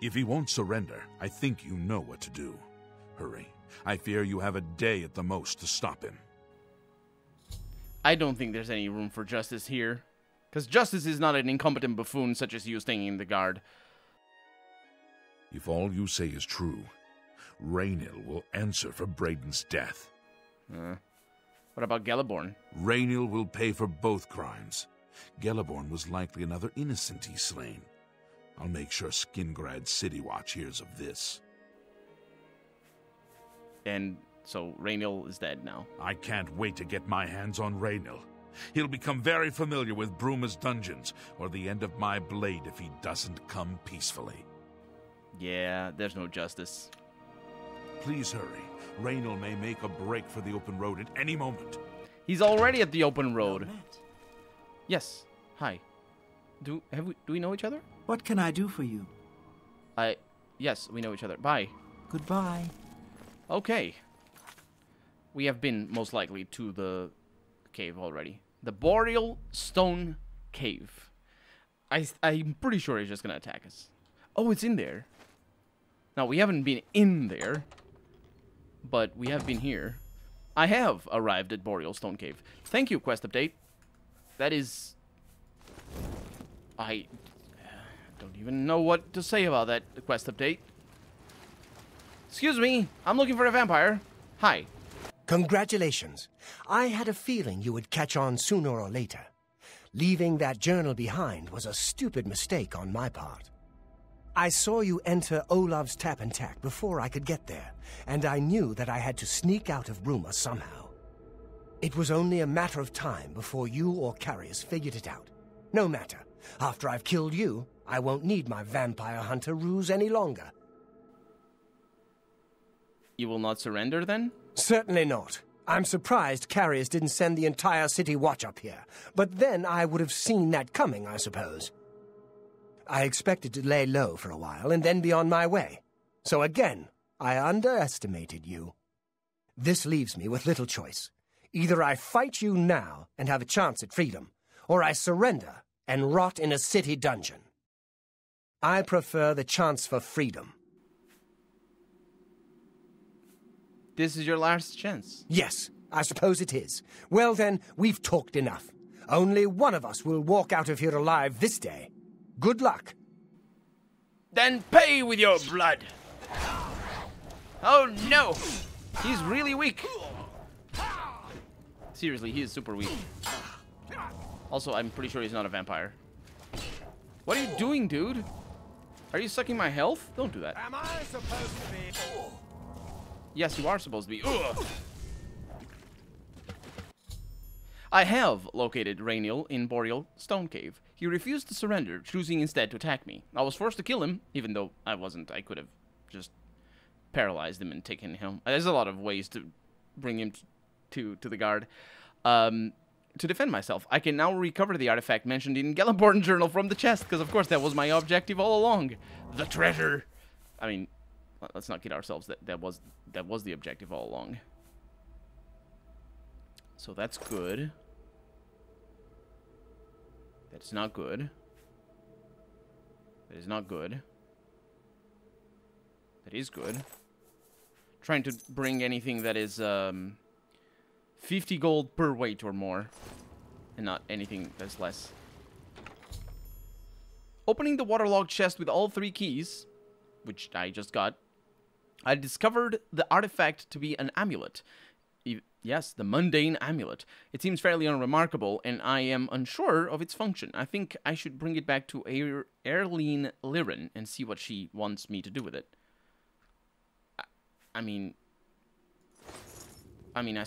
If he won't surrender, I think you know what to do. Hurry. I fear you have a day at the most to stop him. I don't think there's any room for justice here. Because justice is not an incompetent buffoon such as you staying in the guard. If all you say is true, Raynil will answer for Brayden's death. What about Geliborn? Raynil will pay for both crimes. Geliborn was likely another innocent he slain. I'll make sure Skingrad City Watch hears of this. And so Raynil is dead now. I can't wait to get my hands on Raynil. He'll become very familiar with Bruma's dungeons, or the end of my blade if he doesn't come peacefully. Yeah, there's no justice. Please hurry. Raynil may make a break for the open road at any moment. He's already at the open road. Yes. Hi. Do we know each other? What can I do for you? Yes, we know each other. Bye. Goodbye. Okay. We have been, most likely, to the cave already. The Boreal Stone Cave. I'm pretty sure he's just gonna attack us. Oh, it's in there. Now, we haven't been in there, but we have been here. I have arrived at Boreal Stone Cave. Thank you, quest update. That is... I don't even know what to say about that quest update. Excuse me, I'm looking for a vampire. Hi. Congratulations. I had a feeling you would catch on sooner or later. Leaving that journal behind was a stupid mistake on my part. I saw you enter Olav's Tap and Tack before I could get there, and I knew that I had to sneak out of Bruma somehow. It was only a matter of time before you or Carius figured it out. No matter. After I've killed you, I won't need my vampire hunter ruse any longer. You will not surrender, then? Certainly not. I'm surprised Carius didn't send the entire city watch up here, but then I would have seen that coming, I suppose. I expected to lay low for a while and then be on my way. So again, I underestimated you. This leaves me with little choice. Either I fight you now and have a chance at freedom, or I surrender and rot in a city dungeon. I prefer the chance for freedom. This is your last chance. Yes, I suppose it is. Well then, we've talked enough. Only one of us will walk out of here alive this day. Good luck. Then pay with your blood. Oh no! He's really weak. Seriously, he is super weak. Also, I'm pretty sure he's not a vampire. What are you doing, dude? Are you sucking my health? Don't do that. Am I supposed to be... Yes, you are supposed to be. Ugh. I have located Raynil in Boreal Stone Cave. He refused to surrender, choosing instead to attack me. I was forced to kill him, even though I wasn't. I could have just paralyzed him and taken him. There's a lot of ways to bring him to the guard. To defend myself, I can now recover the artifact mentioned in Geliborn's journal from the chest, because of course that was my objective all along. The treasure. I mean, let's not kid ourselves. That was the objective all along. So that's good. That's not good. That is not good. That is good. Trying to bring anything that is 50 gold per weight or more, and not anything that's less. Opening the waterlogged chest with all 3 keys, which I just got, I discovered the artifact to be an amulet. Yes, the mundane amulet. It seems fairly unremarkable, and I am unsure of its function. I think I should bring it back to Erleen Liren and see what she wants me to do with it. I mean, I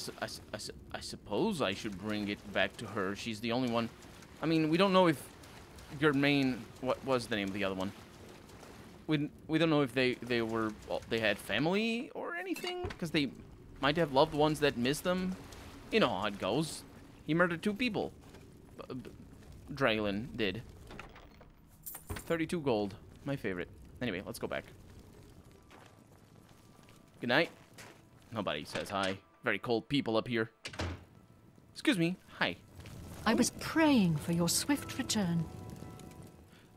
suppose I should bring it back to her. She's the only one. I mean, we don't know if your main... What was the name of the other one? We don't know if they had family or anything, because they might have loved ones that missed them. You know how it goes. He murdered 2 people. Draylin did. 32 gold. My favorite. Anyway, let's go back. Good night. Nobody says hi. Very cold people up here. Excuse me. Hi. I was praying for your swift return.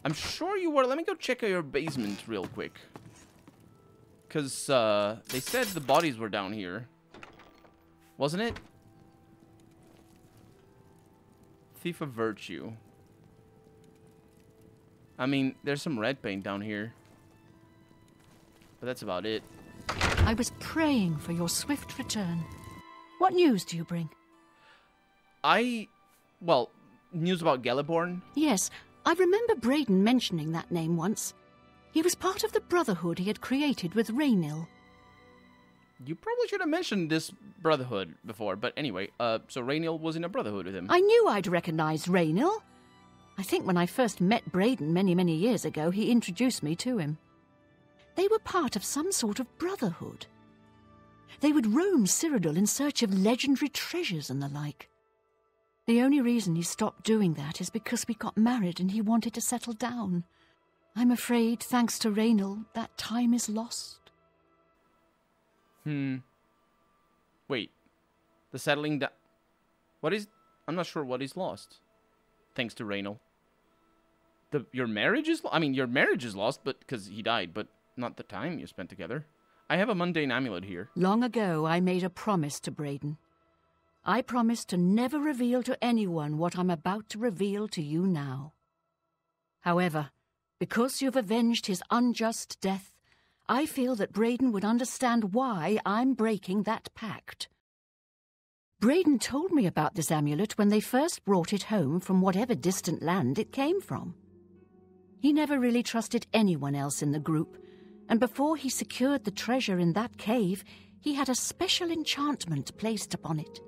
I'm sure you were. Let me go check out your basement real quick. Because they said the bodies were down here. Wasn't it? Thief of Virtue. I mean, there's some red paint down here. But that's about it. I was praying for your swift return. What news do you bring? Well, news about Geliborn? Yes, I remember Braden mentioning that name once. He was part of the brotherhood he had created with Raynil. You probably should have mentioned this brotherhood before, but anyway, so Raynil was in a brotherhood with him. I knew I'd recognise Raynil. I think when I first met Braden many years ago, he introduced me to him. They were part of some sort of brotherhood. They would roam Cyrodiil in search of legendary treasures and the like. The only reason he stopped doing that is because we got married and he wanted to settle down. I'm afraid, thanks to Raynil, that time is lost. Wait. The settling down... I'm not sure what is lost. Thanks to Raynil. Your marriage is... your marriage is lost, but because he died, but not the time you spent together. I have a mundane amulet here. Long ago, I made a promise to Braden. I promised to never reveal to anyone what I'm about to reveal to you now. However, because you've avenged his unjust death, I feel that Braden would understand why I'm breaking that pact. Braden told me about this amulet when they first brought it home from whatever distant land it came from. He never really trusted anyone else in the group, and before he secured the treasure in that cave, he had a special enchantment placed upon it.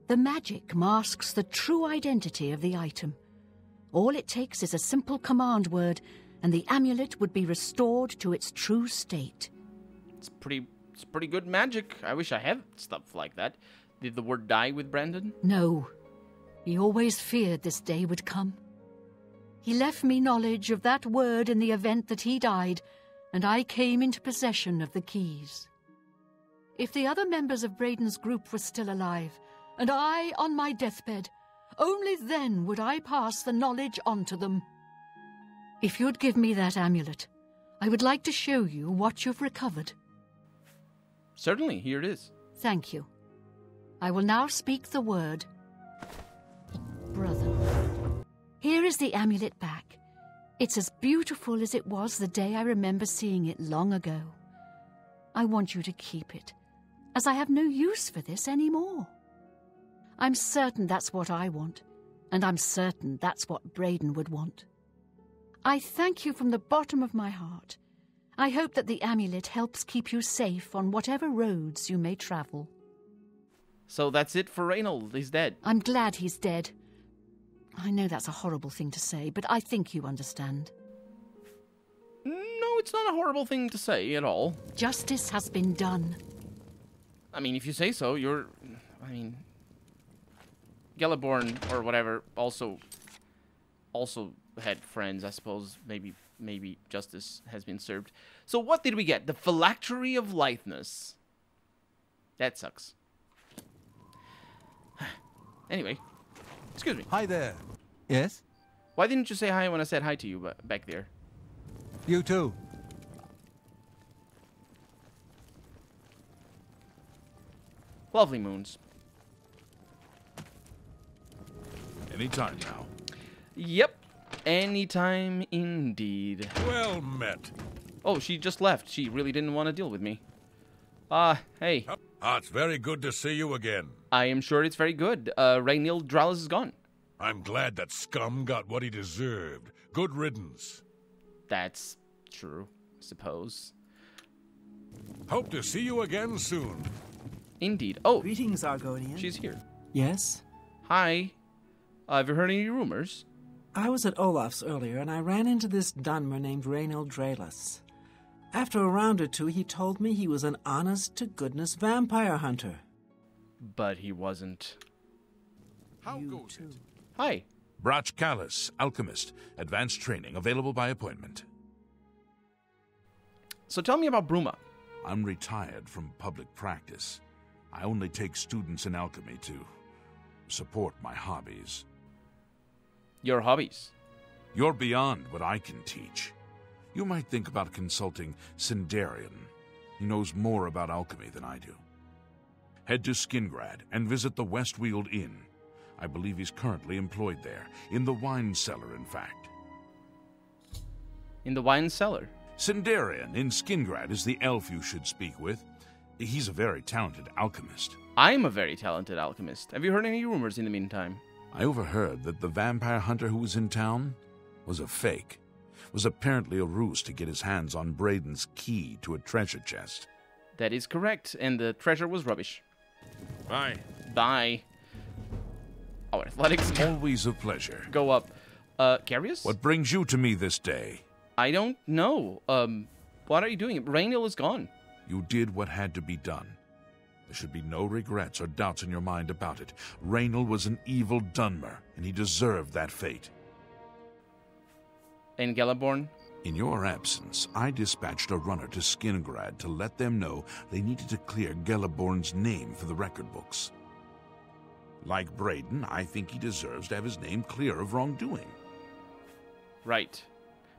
The magic masks the true identity of the item. All it takes is a simple command word, and the amulet would be restored to its true state. It's pretty good magic. I wish I had stuff like that. Did the word die with Brandon? No. He always feared this day would come. He left me knowledge of that word in the event that he died, and I came into possession of the keys. If the other members of Braden's group were still alive, and I on my deathbed, only then would I pass the knowledge on to them. If you'd give me that amulet, I would like to show you what you've recovered. Certainly, here it is. Thank you. I will now speak the word. Brother. Here is the amulet back. It's as beautiful as it was the day I remember seeing it long ago. I want you to keep it, as I have no use for this anymore. I'm certain that's what I want, and I'm certain that's what Braden would want. I thank you from the bottom of my heart. I hope that the amulet helps keep you safe on whatever roads you may travel. So that's it for Raynil. He's dead. I'm glad he's dead. I know that's a horrible thing to say, but I think you understand. No, it's not a horrible thing to say at all. Justice has been done. I mean, if you say so, Geliborn or whatever also had friends, I suppose. Maybe justice has been served. So what did we get? The Phylactery of Litheness. That sucks. Anyway, excuse me. Hi there. Yes? Why didn't you say hi when I said hi to you back there? You too. Lovely moons. Anytime now. Yep. Anytime indeed. Well met. Oh, she just left. She really didn't want to deal with me. Hey. It's very good to see you again. I am sure it's very good. Raynil Dralis is gone. I'm glad that scum got what he deserved. Good riddance. That's true, I suppose. Hope to see you again soon. Indeed. Oh, Greetings, Argonian. she's here. Yes? Hi. Have you heard any rumors? I was at Olaf's earlier, and I ran into this Dunmer named Raynil Dralis. After a round or two, he told me he was an honest-to-goodness vampire hunter. But he wasn't. How You goes too. it? Hi. Brach Callis, Alchemist. Advanced training available by appointment. So tell me about Bruma. I'm retired from public practice. I only take students in alchemy to support my hobbies. Your hobbies. You're beyond what I can teach. You might think about consulting Sindarian. He knows more about alchemy than I do. Head to Skingrad and visit the Westweald Inn. I believe he's currently employed there, in the wine cellar, in fact. In the wine cellar? Sindarian in Skingrad is the elf you should speak with. He's a very talented alchemist. I'm a very talented alchemist. Have you heard any rumors in the meantime? I overheard that the vampire hunter who was in town was a fake. Was apparently a ruse to get his hands on Braden's key to a treasure chest. That is correct, and the treasure was rubbish. Bye. Bye. Our athletics Always a pleasure. go up. Carius? What brings you to me this day? I don't know. What are you doing? Rainiel is gone. You did what had to be done. There should be no regrets or doubts in your mind about it. Raynal was an evil Dunmer, and he deserved that fate. And Galaborn? In your absence, I dispatched a runner to Skingrad to let them know they needed to clear Galaborn's name for the record books. Like Braden, I think he deserves to have his name clear of wrongdoing. Right.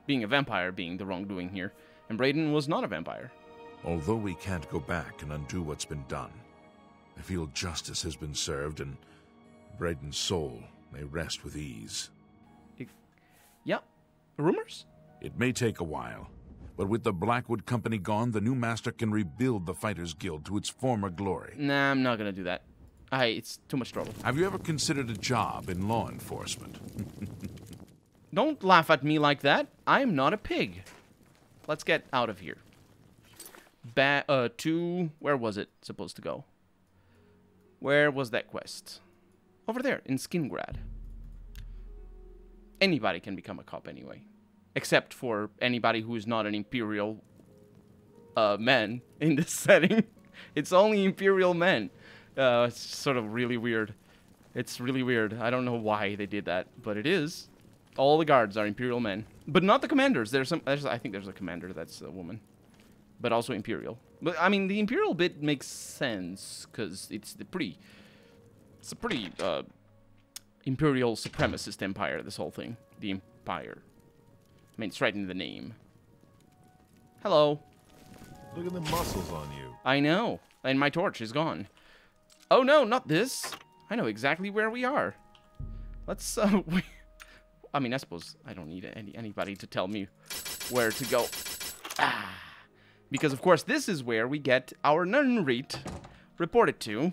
Being a vampire being the wrongdoing here. And Braden was not a vampire. Although we can't go back and undo what's been done, I feel justice has been served and Braden's soul may rest with ease. Yeah. Rumors? It may take a while, but with the Blackwood Company gone, the new master can rebuild the Fighters Guild to its former glory. Nah, I'm not gonna do that. It's too much trouble. Have you ever considered a job in law enforcement? Don't laugh at me like that. I'm not a pig. Let's get out of here. Where was it supposed to go? Where was that quest? Over there, in Skingrad. Anybody can become a cop anyway. Except for anybody who is not an Imperial man in this setting. It's only Imperial men. It's sort of really weird. It's really weird. I don't know why they did that, but it is. All the guards are Imperial men. But not the commanders. I think there's a commander that's a woman. But also Imperial. But, I mean, the Imperial bit makes sense, because it's a pretty Imperial supremacist empire, this whole thing. The Empire. I mean, it's right in the name. Hello. Look at the muscles on you. I know. And my torch is gone. Oh, no, not this. I know exactly where we are. Let's, I mean, I suppose I don't need anybody to tell me where to go. Because, of course, this is where we get our Nirnroot reported to.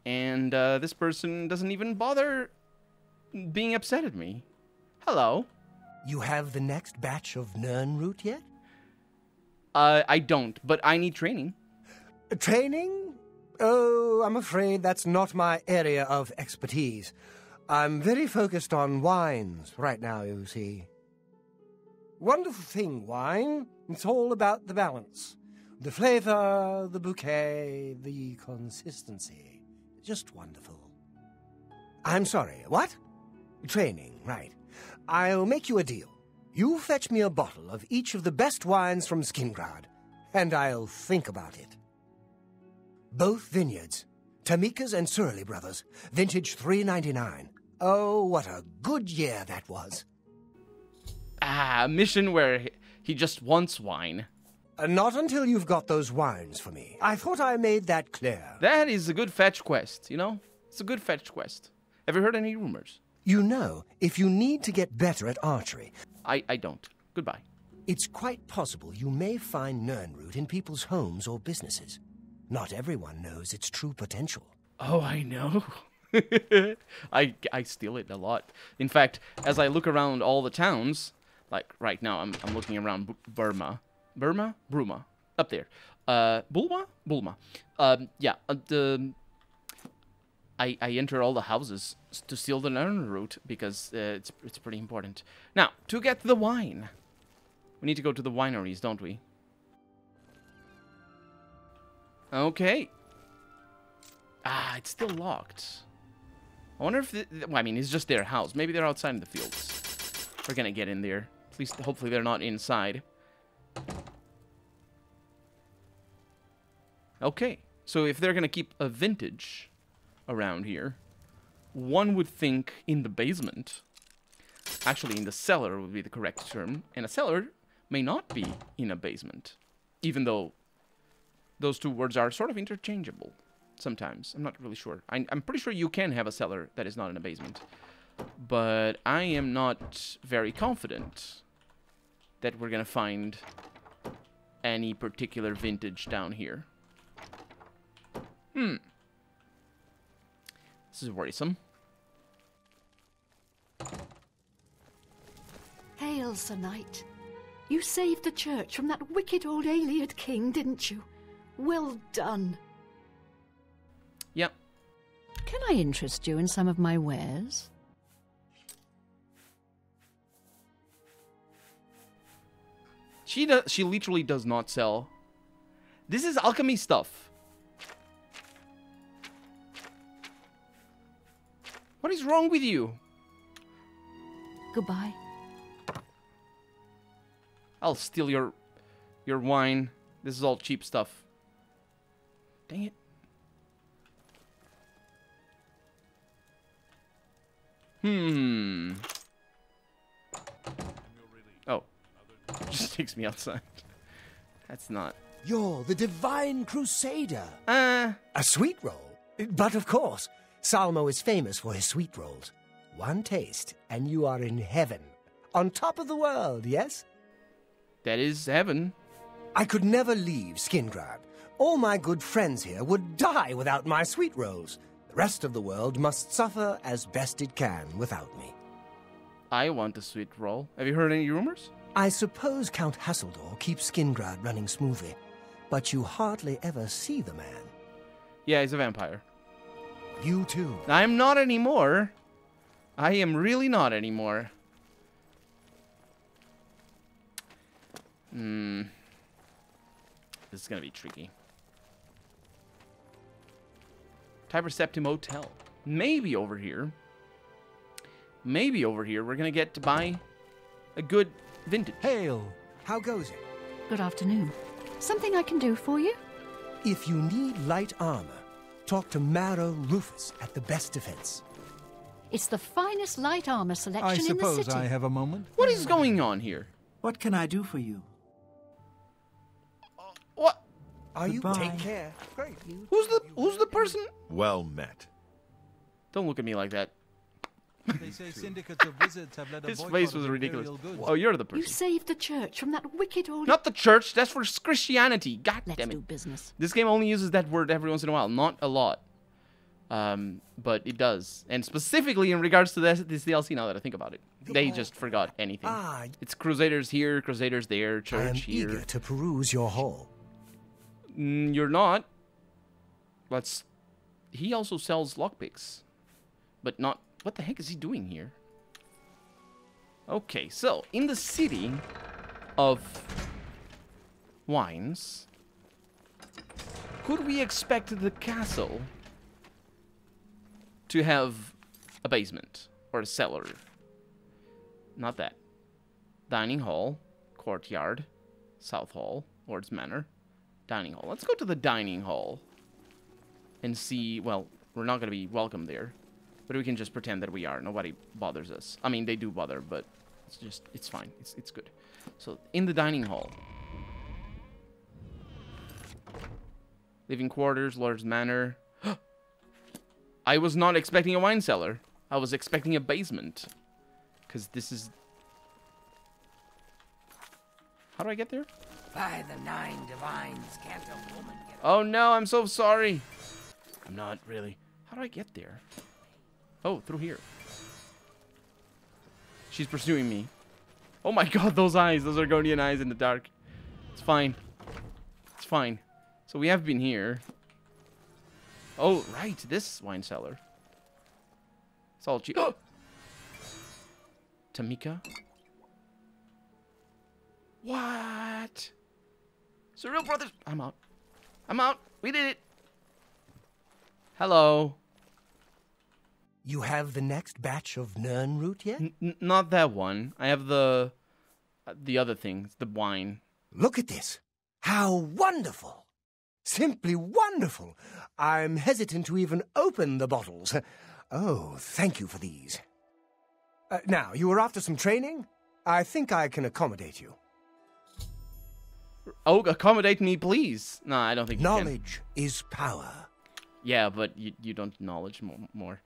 And this person doesn't even bother being upset at me. Hello. You have the next batch of Nirnroot yet? I don't, but I need training. Training? Oh, I'm afraid that's not my area of expertise. I'm very focused on wines right now, you see. Wonderful thing, wine. It's all about the balance. The flavor, the bouquet, the consistency. Just wonderful. I'm sorry, what? Training, right. I'll make you a deal. You fetch me a bottle of each of the best wines from Skingrad, and I'll think about it. Both vineyards, Tamika's and Surly Brothers, vintage 399. Oh, what a good year that was. A mission where he just wants wine. Not until you've got those wines for me. I thought I made that clear. That is a good fetch quest, you know? It's a good fetch quest. Have you heard any rumors? You know, if you need to get better at archery... I don't. Goodbye. It's quite possible you may find Nirnroot in people's homes or businesses. Not everyone knows its true potential. Oh, I know. I steal it a lot. In fact, as I look around all the towns, like right now, I'm looking around Bruma, up there. Bulma. I enter all the houses to steal the Nirnroot because it's pretty important. Now, to get the wine, we need to go to the wineries, don't we? Okay. It's still locked. I wonder if... it's just their house. Maybe they're outside in the fields. We're gonna get in there. At least, hopefully, they're not inside. Okay. So, if they're gonna keep a vintage around here, one would think in the basement Actually, in the cellar would be the correct term. And a cellar may not be in a basement. Even though those two words are sort of interchangeable sometimes. I'm not really sure. I'm pretty sure you can have a cellar that is not in a basement. But I am not very confident that we're going to find any particular vintage down here. This is worrisome. Hail, Sir Knight. You saved the church from that wicked old Ayleid king, didn't you? Well done. Yep. Can I interest you in some of my wares? She literally does not sell. This is alchemy stuff. What is wrong with you? Goodbye. I'll steal your wine. This is all cheap stuff. Dang it. Oh. Just takes me outside. That's not... You're the Divine Crusader. Uh... A sweet roll? But of course, Salmo is famous for his sweet rolls. One taste, and you are in heaven. On top of the world, yes? That is heaven. I could never leave Skingrad. All my good friends here would die without my sweet rolls. The rest of the world must suffer as best it can without me. I want a sweet roll. Have you heard any rumors? I suppose Count Hasseldor keeps Skingrad running smoothly, but you hardly ever see the man. Yeah, he's a vampire. You too. I'm not anymore. I am really not anymore. This is gonna be tricky. Tiber Septim Hotel. Maybe over here. Maybe over here we're gonna get to buy a good vintage. Hail! How goes it? Good afternoon. Something I can do for you? If you need light armor, talk to Marrow Rufus at the Best Defense. It's the finest light armor selection I in the suppose city. I have a moment. What is going on here? What can I do for you? What? Are you? Goodbye. Take care. Great. Who's the person? Well met. Don't look at me like that. They say syndicates of wizards have led a His boycott face of was ridiculous. imperial goods. Oh, you're the You person. saved the church from that wicked old... Not the church. That's for Christianity. God Let's damn do it. business. This game only uses that word every once in a while. Not a lot. But it does. And specifically in regards to this DLC, now that I think about it. They just forgot anything. It's Crusaders here, Crusaders there, I am Church here. eager to peruse your hall. You're not. He also sells lockpicks. But not... What the heck is he doing here? Okay, so, in the city of wines, could we expect the castle to have a basement or a cellar? Not that. Dining hall, courtyard, south hall, Lord's Manor, dining hall. Let's go to the dining hall and see. Well, we're not going to be welcome there, but we can just pretend that we are. Nobody bothers us. I mean, they do bother, but it's fine. It's good. So, in the dining hall. Living quarters, Lord's Manor. I was not expecting a wine cellar. I was expecting a basement. Because this is... How do I get there? By the 9 divines, can't a woman get... Oh no, I'm so sorry. I'm not really. How do I get there? Oh, through here. She's pursuing me. Oh my god, those eyes. Those Argonian eyes in the dark. It's fine. It's fine. So we have been here. Oh, right. This wine cellar. It's all cheap. Tamika? What? Surreal Brothers. I'm out. I'm out. We did it. Hello. You have the next batch of Nirnroot yet? Not that one. I have the other things, the wine. Look at this. How wonderful. Simply wonderful. I'm hesitant to even open the bottles. Oh, thank you for these. Now, you were after some training? I think I can accommodate you. Oh, accommodate me, please. No, I don't think you can. Knowledge is power. Yeah, but you don't knowledge more.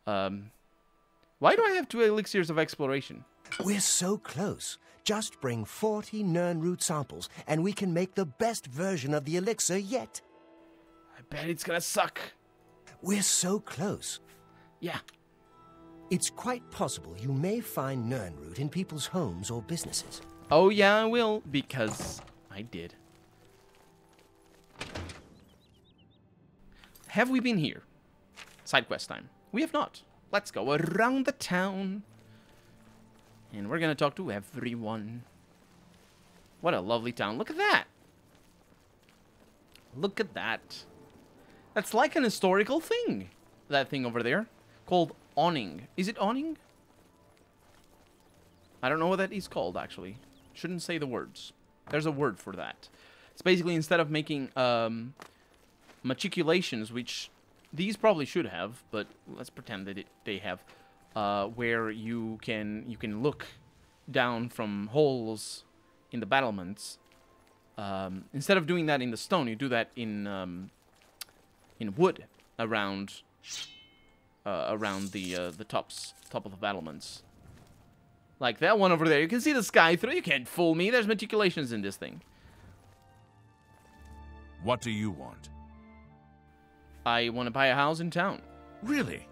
Why do I have 2 elixirs of exploration? We're so close. Just bring 40 Nirnroot samples, and we can make the best version of the elixir yet. I bet it's gonna suck. We're so close. Yeah. It's quite possible you may find Nirnroot in people's homes or businesses. Oh, yeah, I will, because I did. Have we been here? Side quest time. We have not. Let's go around the town. And we're gonna talk to everyone. What a lovely town. Look at that. Look at that. That's like an historical thing. That thing over there. Called awning. Is it awning? I don't know what that is called, actually. Shouldn't say the words. There's a word for that. It's basically instead of making matriculations, which these probably should have, but let's pretend that they have, where you can look down from holes in the battlements. Instead of doing that in the stone, you do that in wood around the top of the battlements. Like that one over there. You can see the sky through. You can't fool me. There's matriculations in this thing. What do you want? I want to buy a house in town. Really?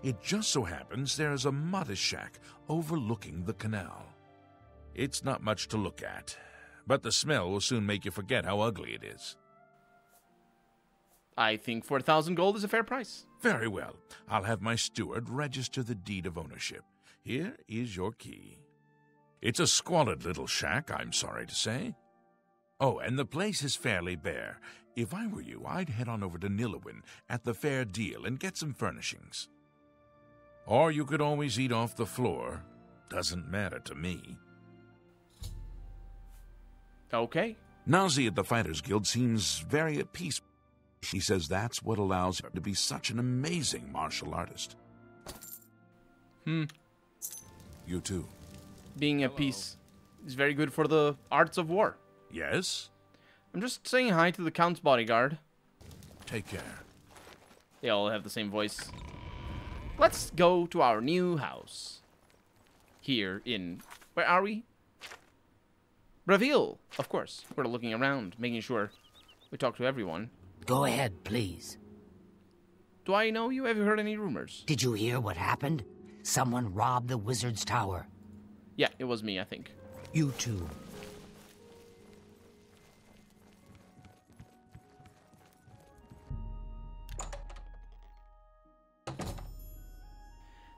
It just so happens there's a modest shack overlooking the canal. It's not much to look at, but the smell will soon make you forget how ugly it is. I think 4,000 gold is a fair price. Very well. I'll have my steward register the deed of ownership. Here is your key. It's a squalid little shack, I'm sorry to say. Oh, and the place is fairly bare. If I were you, I'd head on over to Nilowin at the Fair Deal and get some furnishings. Or you could always eat off the floor. Doesn't matter to me. Okay. Nazi at the Fighters Guild seems very at peace. She says that's what allows her to be such an amazing martial artist. You too. Being at peace is very good for the arts of war. Yes? I'm just saying hi to the Count's bodyguard. Take care. They all have the same voice. Let's go to our new house. Here in... Where are we? Breville, of course. We're looking around, making sure we talk to everyone. Go ahead, please. Do I know you? Have you heard any rumors? Did you hear what happened? Someone robbed the wizard's tower. Yeah, it was me, I think. You too.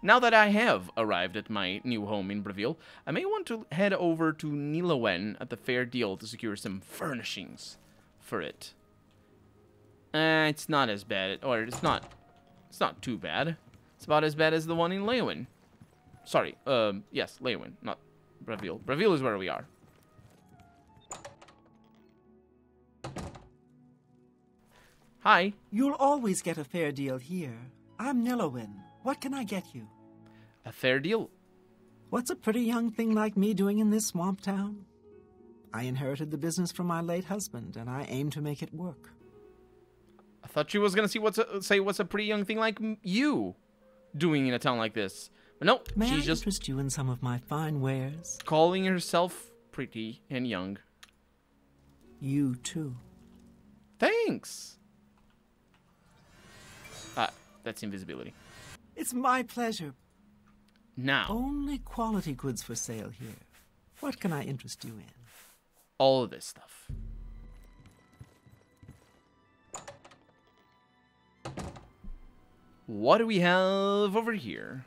Now that I have arrived at my new home in Breville, I may want to head over to Nilowin at the Fair Deal to secure some furnishings for it. It's not as bad, or it's not too bad. It's about as bad as the one in Leowin. Sorry, yes, Leowin, not Breville. Breville is where we are. Hi. You'll always get a fair deal here. I'm Nilowin. What can I get you? A fair deal? What's a pretty young thing like me doing in this swamp town? I inherited the business from my late husband, and I aim to make it work. I thought she was gonna say what's a pretty young thing like you doing in a town like this. But no, May she's I just interest you in some of my fine wares? calling herself pretty and young. You too. Thanks. That's invisibility. It's my pleasure. Now, Only quality goods for sale here. What can I interest you in? all of this stuff. What do we have over here?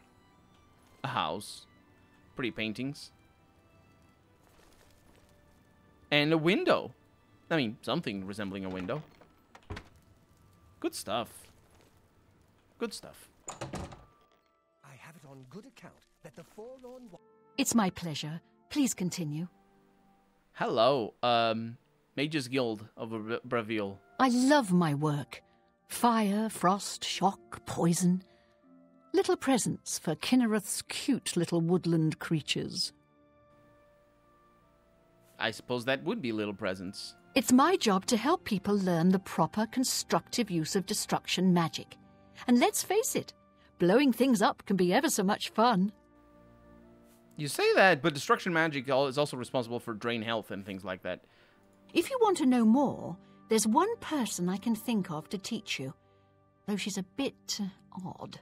A house. Pretty paintings. And a window. I mean, something resembling a window. Good stuff. Good stuff. I have it on good account that the forlorn... It's my pleasure. Please continue. Hello, Mages Guild of Breville. I love my work. Fire, frost, shock, poison. Little presents for Kinnereth's cute little woodland creatures. I suppose that would be little presents. It's my job to help people learn the proper constructive use of destruction magic. And let's face it, blowing things up can be ever so much fun. You say that, but destruction magic is also responsible for drain health and things like that. If you want to know more, there's one person I can think of to teach you, though she's a bit odd.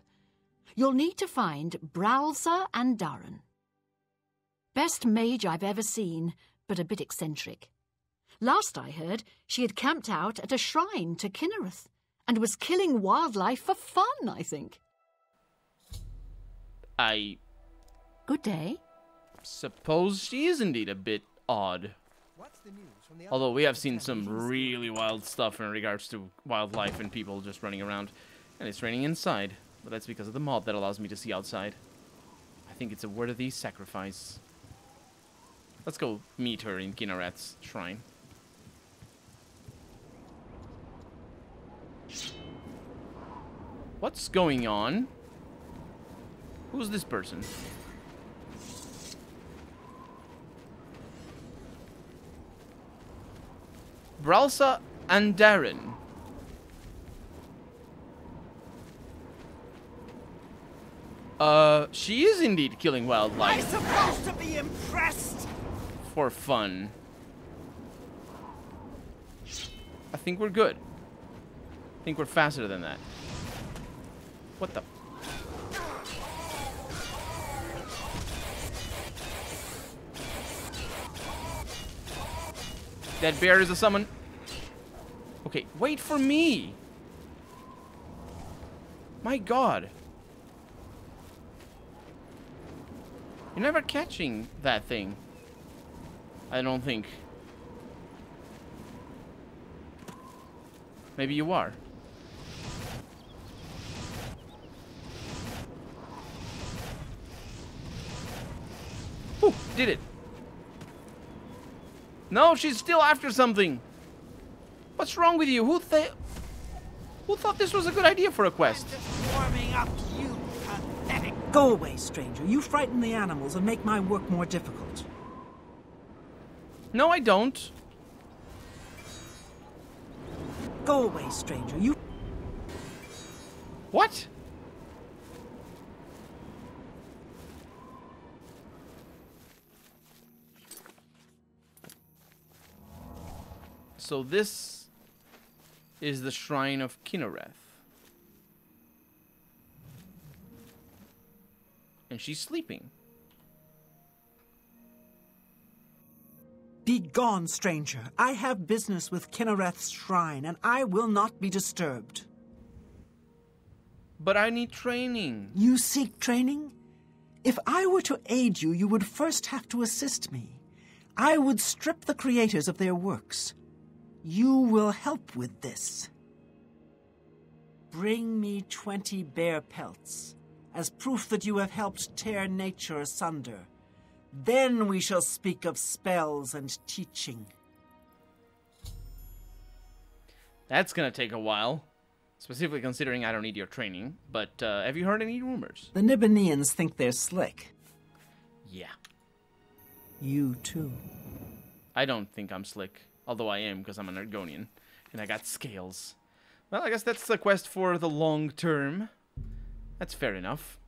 You'll need to find Bralsa and Darren. Best mage I've ever seen, but a bit eccentric. Last I heard, she had camped out at a shrine to Kinnereth and was killing wildlife for fun, I think. Good day. Suppose she is indeed a bit odd. Although we have seen some really wild stuff in regards to wildlife and people just running around. And it's raining inside, but that's because of the mob that allows me to see outside. I think it's a worthy sacrifice. Let's go meet her in Kinnereth's shrine. What's going on? Who's this person? Bralsa and Darren. She is indeed killing wildlife. I'm supposed to be impressed. For fun. I think we're good. I think we're faster than that. What the? That bear is a summon. Okay, wait for me. My God. You're never catching that thing. I don't think. Maybe you are. Ooh, did it. No, she's still after something. What's wrong with you? Who thought this was a good idea for a quest? Just warming up, you pathetic. Go away, stranger. You frighten the animals and make my work more difficult. No, I don't. Go away, stranger. You... What? So this is the Shrine of Kinnereth. And she's sleeping. Be gone, stranger. I have business with Kinnereth's shrine, and I will not be disturbed. But I need training. You seek training? If I were to aid you, you would first have to assist me. I would strip the creators of their works. You will help with this. Bring me 20 bear pelts, as proof that you have helped tear nature asunder. Then we shall speak of spells and teaching. That's gonna take a while. Specifically considering I don't need your training. But have you heard any rumors? The Nibbaneans think they're slick. Yeah. You too. I don't think I'm slick. Although I am, because I'm an Argonian. And I got scales. Well, I guess that's the quest for the long term. That's fair enough.